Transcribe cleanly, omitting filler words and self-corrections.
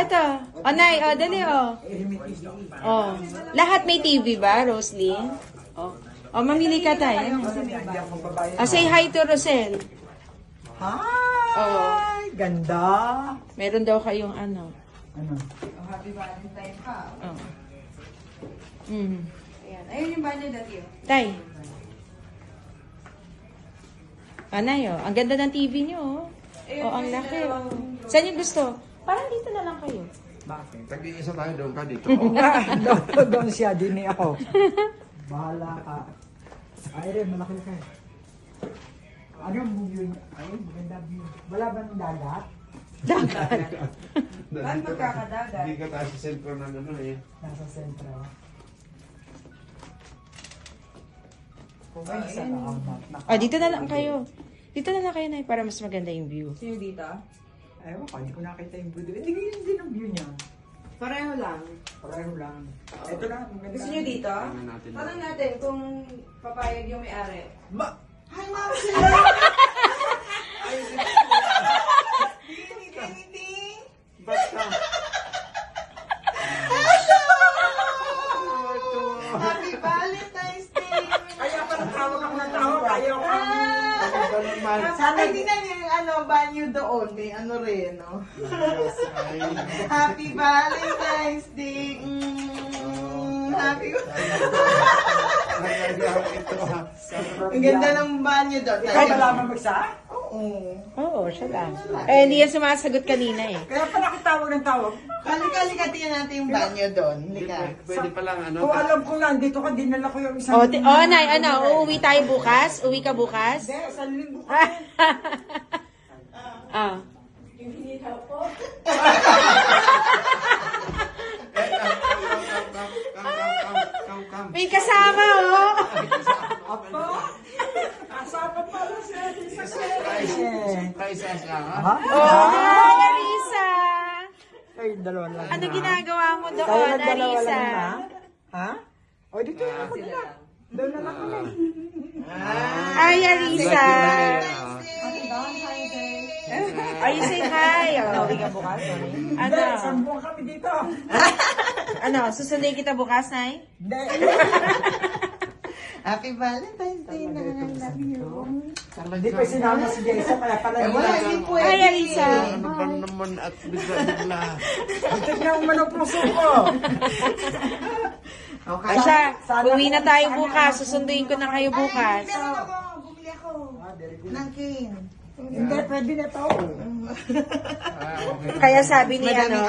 eto. O, Nay, o, dali, o. O, lahat may TV ba, Roslyn? O, mamili ka tayo. O, say hi to Rosel. Hi! Ganda! Meron daw kayong ano. Ano? Happy Valentine pa. Mm. Ayan. Ayun yung banyo dati. Tay. Anay, oh. Ang ganda ng TV nyo, oh. Oh, ang laki, oh. Saan yung gusto? Parang dito na lang kayo. Bakit? Tag-iisa tayo doon ka dito. Doon siya, din ako. Bahala ka. Ay, rin, malaki ka. Ano ang view niya? Ay, maganda view. Wala ba ng dagat? Bakit magkakadagat? Hindi ka tayo sa sentro ng ano eh. Nasa sentro. Kung ay sa kaamat. Oh, dito na lang kayo. Dito na lang kayo, Nay, para mas maganda yung view. Sino dito? Ayaw ko, hindi ko nakita yung view. Hindi ganyan din ang view niya. Pareho lang. Pareho lang. Ito na, maganda. Gusto nyo dito? Tingnan natin. Tanong natin kung papayag yung may-ari. Hi, Ma'am! Basta. Happy Valentine's Day! Ayaw ka ng tawag ako ng tawag. Ayaw ka. Ano ba naman? Sana tingnan niyo yung banyo doon. May ano rin, no? Yes, ay. Happy Valentine's Day! Happy Nagagawa ito ha. Ang ganda ng banyo doon. Ikaw ba lamang magsa? Oo. Oo, siya lang. Eh, hindi yan sumasagot kanina, eh. Kaya pala ako tawag ng tawag. Halika, tingnan natin yung banyo doon. Halika. Pwede pa lang ano. Kung alam ko nandito ka, dinala ko yung isang... Oh, oh, Nay, ano, uuwi tayo bukas? Uwi ka bukas? Hindi, isang linggo ko. Ah. Come. May kasama, oh. Apo? Kasama pala siya. Surprise us lang ha. Oh, hi, Arisa. Ay, dalawa lang. Ano ginagawa mo Tayo doon, lang dalawa Arisa? lang na. Ha? O, dito na ako na. Doon na lang kami. Hi, Arisa. Ah. Are you saying hi? Oh. Hindi, Ano? sambong kami dito. Ano, susundin kita bukas, Nay? Hindi. Happy Valentine's Day na love you. Hindi ko sinama si Jason, kaya pala Wala, hindi Hi, pwede. Arisa. Ano ba naman at bigla-bigla. Tignan mo ng puso ko. Okay. Asya, uwi na tayo bukas. Susunduin ko na kayo bukas. Meron ako. Bumili ako. Ng cane. Hindi, pwede na to. Ah, okay. Kaya sabi ni ano,